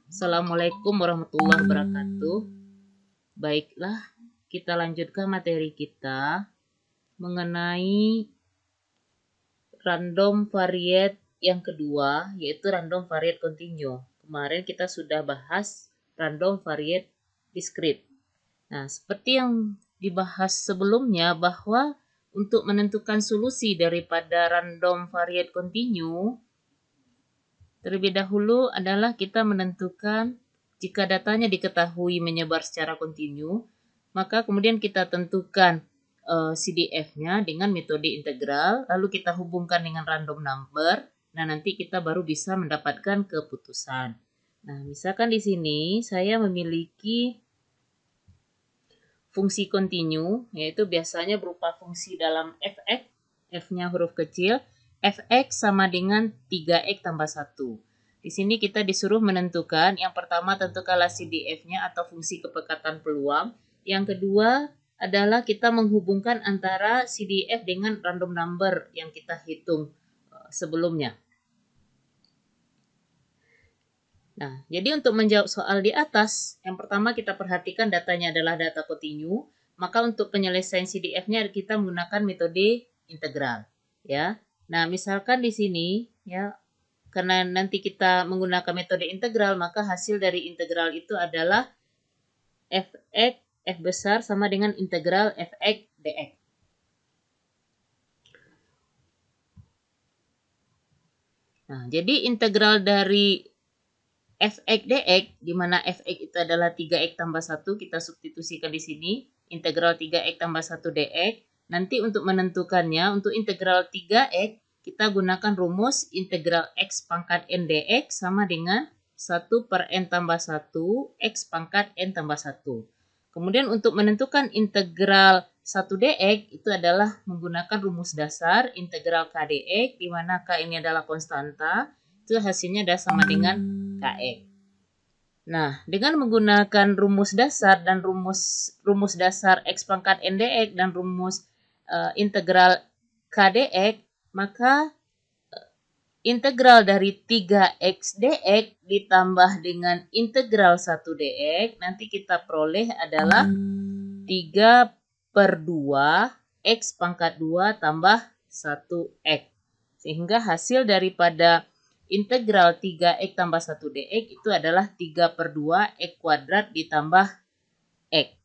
Assalamualaikum warahmatullahi wabarakatuh. Baiklah, kita lanjutkan materi kita mengenai random variate yang kedua, yaitu random variate continue. Kemarin kita sudah bahas random variate discrete. Nah, seperti yang dibahas sebelumnya bahwa untuk menentukan solusi daripada random variate continue, terlebih dahulu adalah kita menentukan jika datanya diketahui menyebar secara kontinu, maka kemudian kita tentukan CDF-nya dengan metode integral, lalu kita hubungkan dengan random number. Nah, nanti kita baru bisa mendapatkan keputusan. Nah, misalkan di sini saya memiliki fungsi kontinu, yaitu biasanya berupa fungsi dalam fx, f-nya huruf kecil, fx sama dengan 3x tambah 1. Di sini kita disuruh menentukan, yang pertama tentukanlah CDF-nya atau fungsi kepekatan peluang. Yang kedua adalah kita menghubungkan antara CDF dengan random number yang kita hitung sebelumnya. Nah, jadi untuk menjawab soal di atas, yang pertama kita perhatikan datanya adalah data kontinu, maka untuk penyelesaian CDF-nya kita menggunakan metode integral, ya. Nah, misalkan di sini, ya, karena nanti kita menggunakan metode integral, maka hasil dari integral itu adalah fx f besar sama dengan integral fx dx. Nah, jadi integral dari fx dx, di mana fx itu adalah 3x tambah 1, kita substitusikan di sini, integral 3x tambah 1 dx. Nanti untuk menentukannya, untuk integral 3x, kita gunakan rumus integral x pangkat n dx sama dengan 1 per n tambah 1, x pangkat n tambah 1. Kemudian untuk menentukan integral 1 dx, itu adalah menggunakan rumus dasar integral k dx, di mana k ini adalah konstanta, itu hasilnya adalah sama dengan kx. Nah, dengan menggunakan rumus dasar dan rumus dasar x pangkat n dx dan rumus integral k dx, maka integral dari 3x dx ditambah dengan integral 1 dx, nanti kita peroleh adalah 3 per 2 x pangkat 2 tambah 1x. Sehingga hasil daripada integral 3x tambah 1 dx itu adalah 3 per 2 x kuadrat ditambah x.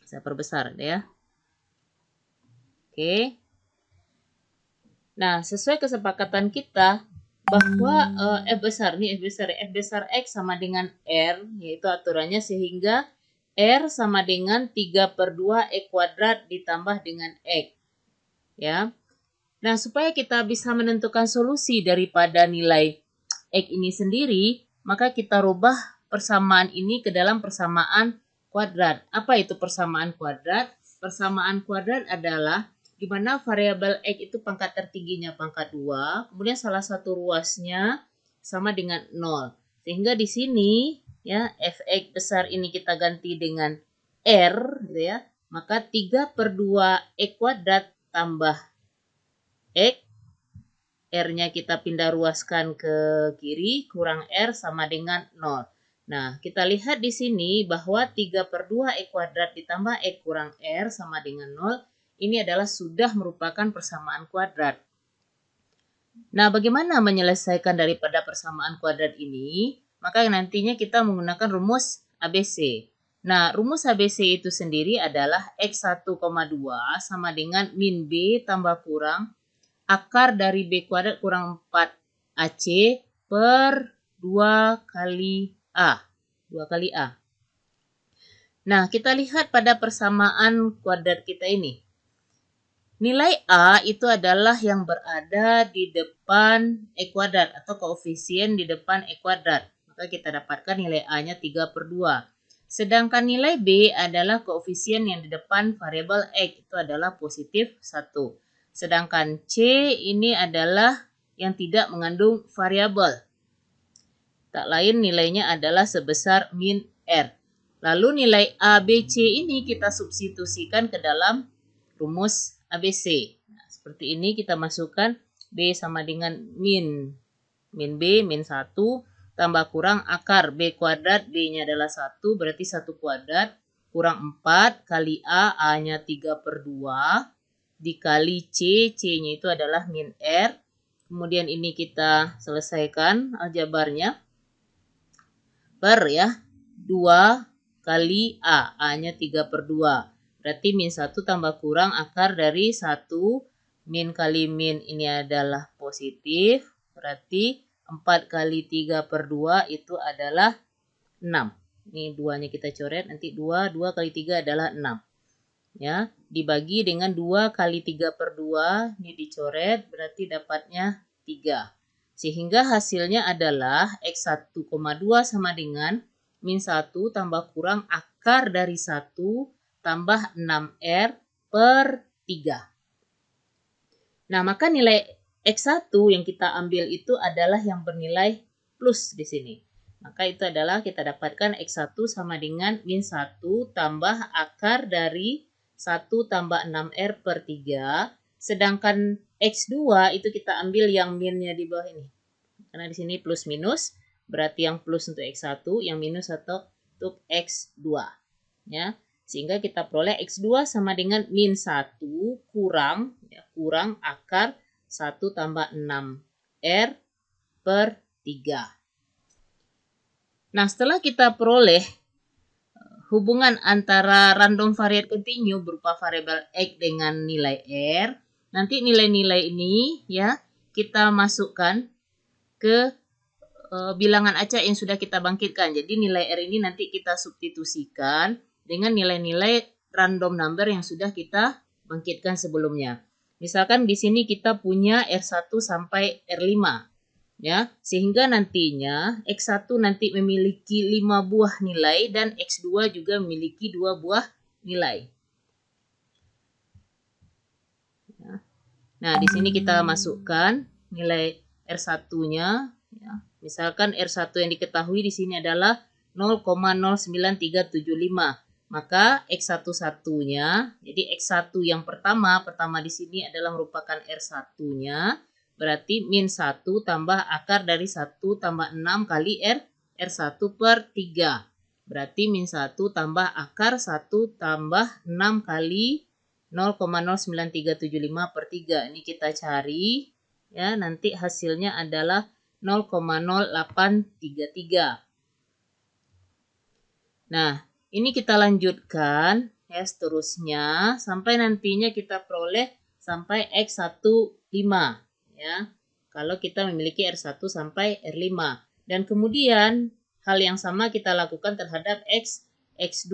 Saya perbesar ya. Oke. Nah, sesuai kesepakatan kita bahwa f besar x sama dengan r, yaitu aturannya, sehingga r sama dengan 3 per 2 x kuadrat ditambah dengan x. Ya. Nah, supaya kita bisa menentukan solusi daripada nilai x ini sendiri, maka kita rubah persamaan ini ke dalam persamaan kuadrat. Apa itu persamaan kuadrat? Persamaan kuadrat adalah di mana variabel x itu pangkat tertingginya pangkat 2, kemudian salah satu ruasnya sama dengan 0. Sehingga di sini ya fx besar ini kita ganti dengan r gitu ya. Maka 3 per 2 x kuadrat tambah x, r-nya kita pindah ruaskan ke kiri, kurang r sama dengan 0. Nah, kita lihat di sini bahwa 3 per 2 x kuadrat ditambah x kurang r sama dengan 0, ini adalah sudah merupakan persamaan kuadrat. Nah, bagaimana menyelesaikan daripada persamaan kuadrat ini? Maka nantinya kita menggunakan rumus ABC. Nah, rumus ABC itu sendiri adalah x1,2 sama dengan min b tambah kurang akar dari b kuadrat kurang 4ac per 2 kali a. 2 kali a. Nah, kita lihat pada persamaan kuadrat kita ini. Nilai a itu adalah yang berada di depan e kuadrat atau koefisien di depan e kuadrat. Maka kita dapatkan nilai a-nya 3 per 2. Sedangkan nilai b adalah koefisien yang di depan variabel x, itu adalah positif 1. Sedangkan C ini adalah yang tidak mengandung variabel. Tak lain nilainya adalah sebesar min R. Lalu nilai A, B, C ini kita substitusikan ke dalam rumus ABC. Nah, seperti ini kita masukkan B sama dengan min min B, min 1, tambah kurang akar B kuadrat, B-nya adalah 1, berarti 1 kuadrat, kurang 4, kali A, A-nya 3/2, dikali C, C-nya itu adalah min R. Kemudian ini kita selesaikan aljabarnya. Per ya, 2 kali A, A-nya 3/2. Berarti min 1 tambah kurang akar dari 1, min kali min ini adalah positif. Berarti 4 kali 3/2 itu adalah 6. Ini 2-nya kita coret, nanti 2 kali 3 adalah 6. Ya, dibagi dengan 2 kali 3/2, ini dicoret, berarti dapatnya 3. Sehingga hasilnya adalah X1,2 sama dengan min 1 tambah kurang akar dari 1 tambah 6R per 3. Nah, maka nilai X1 yang kita ambil itu adalah yang bernilai plus di sini. Maka itu adalah kita dapatkan X1 sama dengan min 1 tambah akar dari 1 tambah 6R per 3. Sedangkan X2 itu kita ambil yang minnya di bawah ini. Karena di sini plus minus, berarti yang plus untuk X1, yang minus atau untuk X2. Ya, sehingga kita peroleh X2 sama dengan min 1 kurang, ya, kurang akar 1 tambah 6R per 3. Nah, setelah kita peroleh hubungan antara random variate continue berupa variabel X dengan nilai R, nanti nilai-nilai ini ya kita masukkan ke bilangan acak yang sudah kita bangkitkan. Jadi nilai R ini nanti kita substitusikan dengan nilai-nilai random number yang sudah kita bangkitkan sebelumnya. Misalkan di sini kita punya R1 sampai R5. Ya, sehingga nantinya X1 nanti memiliki 5 buah nilai dan X2 juga memiliki 2 buah nilai. Ya. Nah, di sini kita masukkan nilai R1-nya. Ya. Misalkan R1 yang diketahui di sini adalah 0,09375. Maka X11-nya, jadi X1 yang pertama di sini adalah merupakan R1-nya. Berarti min 1 tambah akar dari 1 tambah 6 kali R1 per 3. Berarti min 1 tambah akar 1 tambah 6 kali 0,09375 per 3. Ini kita cari. Ya, nanti hasilnya adalah 0,0833. Nah, ini kita lanjutkan ya seterusnya sampai nantinya kita peroleh sampai X15 ya. Kalau kita memiliki R1 sampai R5 dan kemudian hal yang sama kita lakukan terhadap X2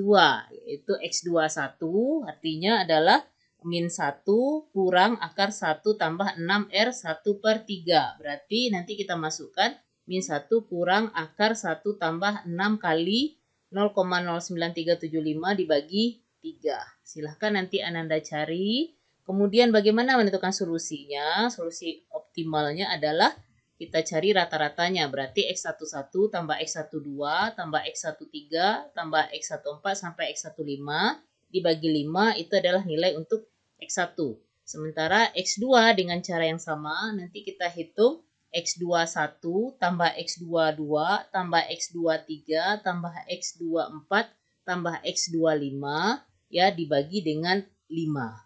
yaitu X21 artinya adalah min 1 kurang akar 1 tambah 6R1 per 3. Berarti nanti kita masukkan min 1 kurang akar 1 tambah 6 kali 0,09375 dibagi 3. Silahkan nanti Ananda cari. Kemudian bagaimana menentukan solusinya? Solusi optimalnya adalah kita cari rata-ratanya. Berarti X11 tambah X12 tambah X13 tambah X14 sampai X15 dibagi 5 itu adalah nilai untuk X1. Sementara X2 dengan cara yang sama nanti kita hitung X21 tambah X22 tambah X23 tambah X24 tambah X25 ya dibagi dengan 5.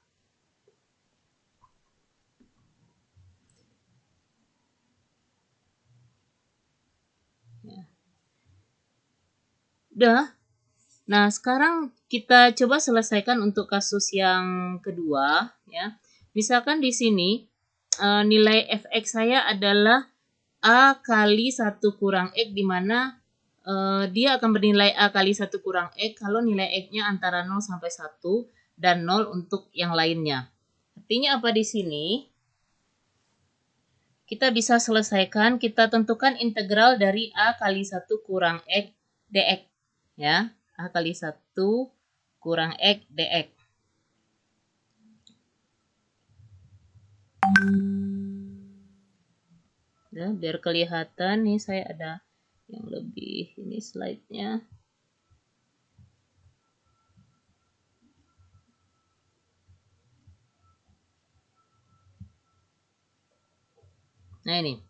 Udah. Nah, sekarang kita coba selesaikan untuk kasus yang kedua ya. Misalkan di sini nilai fx saya adalah A kali 1 kurang X di mana dia akan bernilai A kali 1 kurang X kalau nilai X-nya antara 0 sampai 1 dan 0 untuk yang lainnya. Artinya apa di sini? Kita bisa selesaikan, kita tentukan integral dari A kali 1 kurang X dx. Ya, A kali 1 kurang X dx. Ya, biar kelihatan nih saya ada yang lebih ini slide-nya. Nah ini.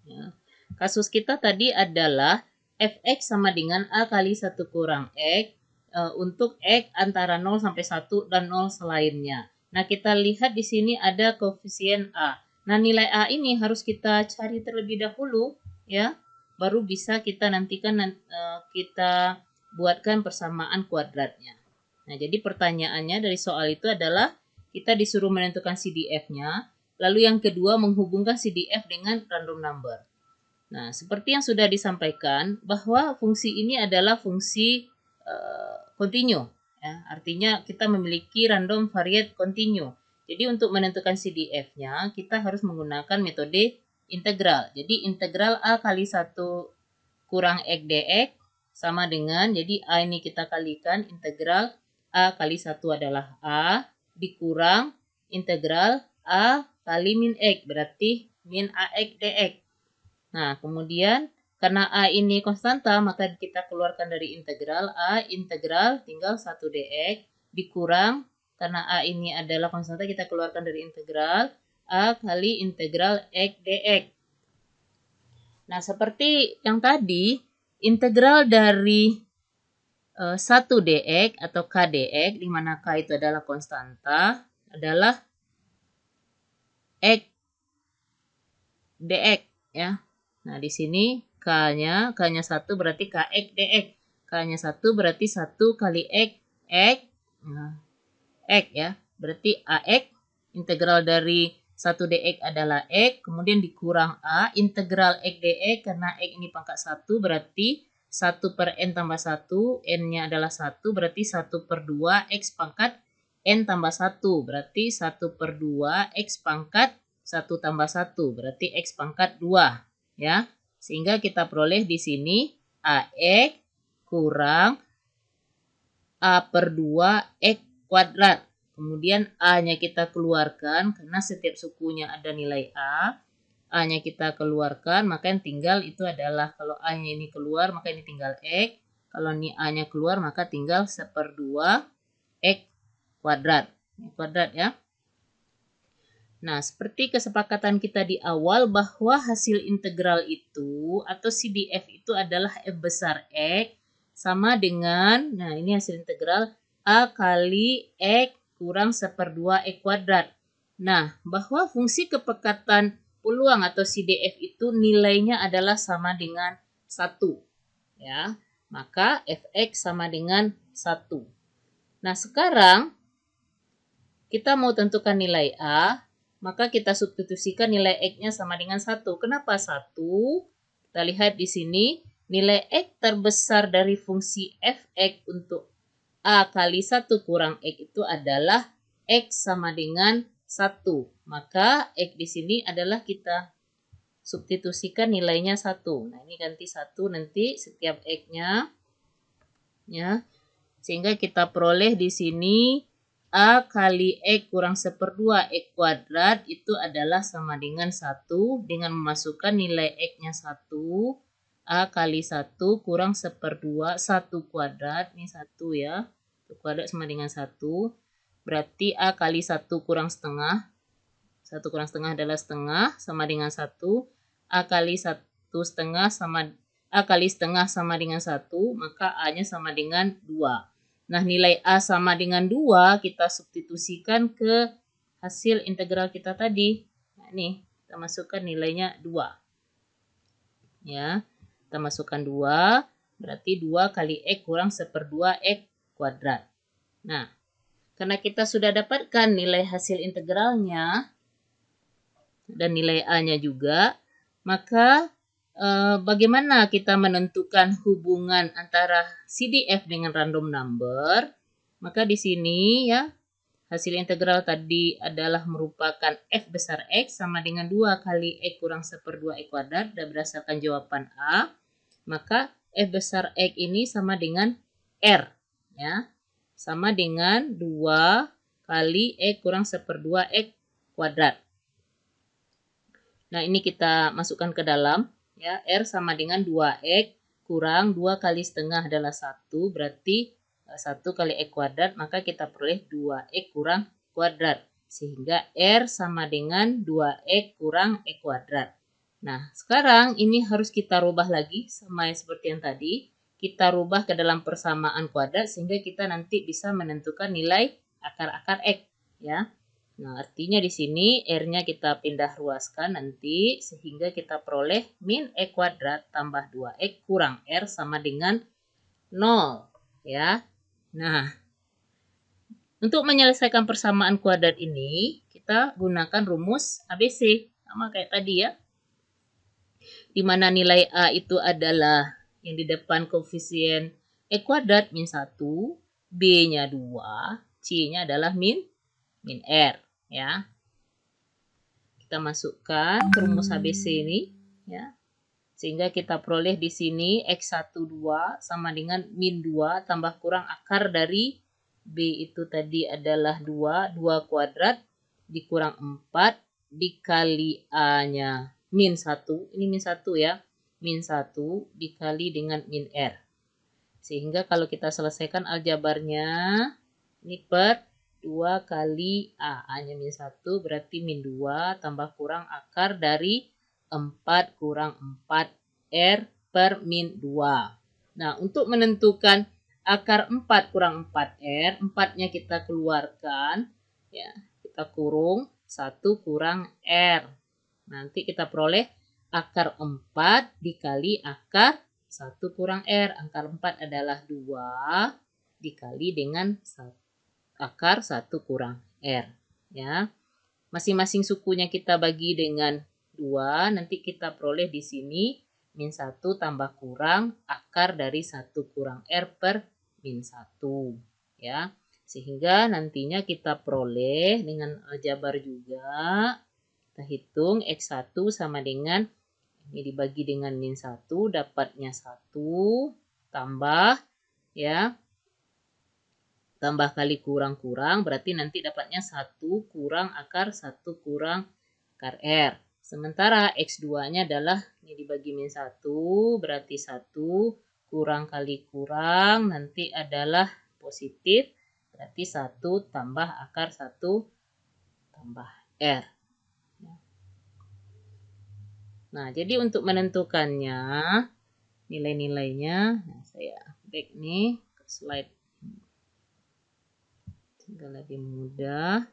Ya. Kasus kita tadi adalah fx sama dengan a kali 1 kurang x untuk x antara 0 sampai 1 dan 0 selainnya. Nah, kita lihat di sini ada koefisien a. Nah, nilai a ini harus kita cari terlebih dahulu ya. Baru bisa kita nantikan kita buatkan persamaan kuadratnya. Nah, jadi pertanyaannya dari soal itu adalah kita disuruh menentukan CDF-nya, lalu yang kedua menghubungkan CDF dengan random number. Nah, seperti yang sudah disampaikan bahwa fungsi ini adalah fungsi continue, ya. Artinya kita memiliki random variate continue. Jadi untuk menentukan CDF-nya kita harus menggunakan metode integral. Jadi integral a kali 1 kurang x dx sama dengan, jadi a ini kita kalikan integral a kali 1 adalah a dikurang integral a kali min x, berarti min ax dx. Nah, kemudian karena a ini konstanta, maka kita keluarkan dari integral a integral tinggal 1 dx dikurang, karena a ini adalah konstanta, kita keluarkan dari integral a kali integral x dx. Nah, seperti yang tadi, integral dari 1 dx atau k dx, di mana k itu adalah konstanta, adalah x dx ya. Nah, di sini k-nya 1 berarti kx dx. K-nya 1 berarti 1 kali x. Nah, x ya. Berarti ax, integral dari 1 dx adalah x, kemudian dikurang a, integral x dx, karena x ini pangkat 1, berarti 1 per n tambah 1, n-nya adalah 1, berarti 1 per 2, x pangkat n tambah 1, berarti 1 per 2, x pangkat 1 tambah 1, berarti x pangkat 2. Ya, sehingga kita peroleh di sini ax kurang a per 2 x kuadrat. Kemudian a-nya kita keluarkan karena setiap sukunya ada nilai a. A-nya kita keluarkan, maka yang tinggal itu adalah, kalau a-nya ini keluar maka ini tinggal x. Kalau ini a-nya keluar maka tinggal 1/2 x kuadrat. Ini kuadrat ya. Nah, seperti kesepakatan kita di awal bahwa hasil integral itu atau CDF itu adalah f besar x sama dengan, nah ini hasil integral a kali x kurang 1/2 x kuadrat. Nah, bahwa fungsi kepekatan peluang atau CDF itu nilainya adalah sama dengan 1. Ya, maka fx sama dengan 1. Nah, sekarang kita mau tentukan nilai a, maka kita substitusikan nilai x-nya sama dengan 1. Kenapa 1? Kita lihat di sini, nilai x terbesar dari fungsi fx untuk a kali 1 kurang x itu adalah x sama dengan 1. Maka x di sini adalah kita substitusikan nilainya 1. Nah, ini ganti 1 nanti setiap x-nya. Ya. Sehingga kita peroleh di sini a kali x kurang 1/2 x kuadrat itu adalah sama dengan 1 dengan memasukkan nilai x-nya 1. A kali 1 kurang 1/2 1 kuadrat. Ini 1 ya. 1 kuadrat sama dengan 1. Berarti a kali 1 kurang setengah. 1 kurang setengah adalah setengah sama dengan 1. A kali 1 setengah sama a kali setengah sama dengan 1, maka a-nya sama dengan 2. Nah, nilai a sama dengan 2 kita substitusikan ke hasil integral kita tadi. Nah, ini kita masukkan nilainya 2. Ya, kita masukkan 2, berarti 2 kali x kurang 1/2 x kuadrat. Nah, karena kita sudah dapatkan nilai hasil integralnya dan nilai a-nya juga, maka bagaimana kita menentukan hubungan antara CDF dengan random number? Maka di sini ya, hasil integral tadi adalah merupakan f besar x sama dengan 2 kali x kurang 1/2 x kuadrat, dan berdasarkan jawaban A, maka f besar x ini sama dengan R ya. Sama dengan 2 kali x kurang 1/2 x kuadrat. Nah, ini kita masukkan ke dalam. Ya, R sama dengan 2x kurang 2 kali setengah adalah 1, berarti 1 kali x kuadrat, maka kita peroleh 2x kurang kuadrat. Sehingga R sama dengan 2x kurang x kuadrat. Nah, sekarang ini harus kita rubah lagi sama seperti yang tadi. Kita rubah ke dalam persamaan kuadrat sehingga kita nanti bisa menentukan nilai akar-akar X, ya. Nah, artinya di sini R-nya kita pindah ruaskan nanti sehingga kita peroleh min X kuadrat tambah 2X kurang R sama dengan 0, ya. Nah, untuk menyelesaikan persamaan kuadrat ini, kita gunakan rumus ABC. Sama kayak tadi ya. Di mana nilai A itu adalah yang di depan koefisien E kuadrat min 1, B-nya 2, C-nya adalah min R. Ya. Kita masukkan ke rumus ABC ini. Ya. Sehingga kita peroleh di sini X1, 2 sama dengan min 2 tambah kurang akar dari B itu tadi adalah 2, 2 kuadrat dikurang 4 dikali A-nya min 1, ini min 1 ya, min 1 dikali dengan min R. Sehingga kalau kita selesaikan aljabarnya, ini per 2 kali A, A-nya min 1 berarti min 2 tambah kurang akar dari 4 kurang 4 R per min 2. Nah, untuk menentukan akar 4 kurang 4 R, 4-nya kita keluarkan, ya, kita kurung 1 kurang R. Nanti kita peroleh akar 4 dikali akar 1 kurang R. Akar 4 adalah 2 dikali dengan akar 1 kurang R. Ya. Masing-masing sukunya kita bagi dengan 2. Nanti kita peroleh di sini min 1 tambah kurang akar dari 1 kurang R per min 1. Ya. Sehingga nantinya kita peroleh dengan aljabar juga. Kita hitung X1 sama dengan, ini dibagi dengan min 1, dapatnya 1, tambah, ya, tambah kali kurang-kurang, berarti nanti dapatnya 1 kurang akar 1 kurang akar R. Sementara X2-nya adalah, ini dibagi min 1, berarti 1 kurang kali kurang, nanti adalah positif, berarti 1 tambah akar 1 tambah R. Nah, jadi untuk menentukannya, nilai-nilainya, nah saya back nih ke slide sehingga lebih mudah.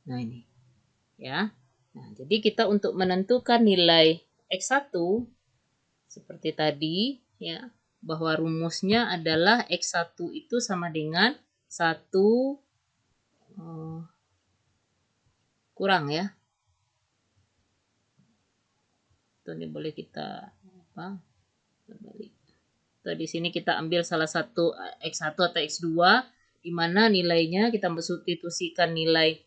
Nah, ini. Ya. Nah, jadi kita untuk menentukan nilai X1 seperti tadi, ya, bahwa rumusnya adalah X1 itu sama dengan 1 kurang, ya. Itu ini boleh kita apa? Kembali. Atau di sini kita ambil salah satu X1 atau X2 di mana nilainya kita substitusikan nilai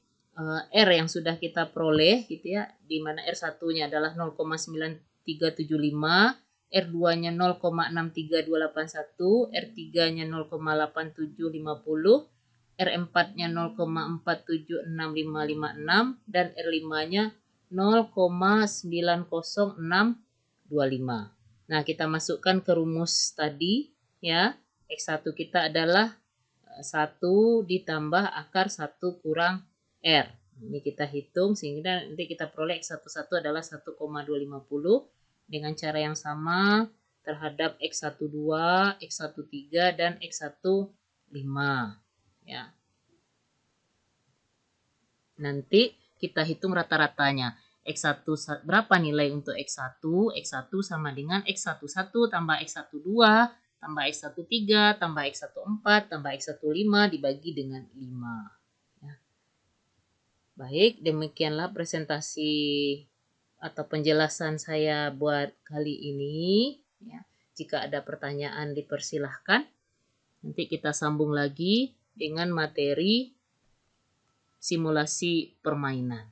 R yang sudah kita peroleh gitu ya, di mana R1-nya adalah 0,9375, R2-nya 0,63281, R3-nya 0,8750, R4-nya 0,476556 dan R5-nya 0,90625. Nah, kita masukkan ke rumus tadi ya. X1 kita adalah 1 ditambah akar 1 kurang R. Ini kita hitung sehingga nanti kita peroleh X11 adalah 1,250 dengan cara yang sama terhadap X12, X13 dan X15 ya. Nanti kita hitung rata-ratanya. X1 berapa nilai untuk X1? X1 sama dengan X11 tambah X12 tambah X13 tambah X14 tambah X15 dibagi dengan 5. Ya. Baik, demikianlah presentasi atau penjelasan saya buat kali ini. Ya. Jika ada pertanyaan dipersilahkan. Nanti kita sambung lagi dengan materi simulasi permainan.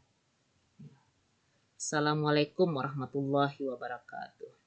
Assalamualaikum warahmatullahi wabarakatuh.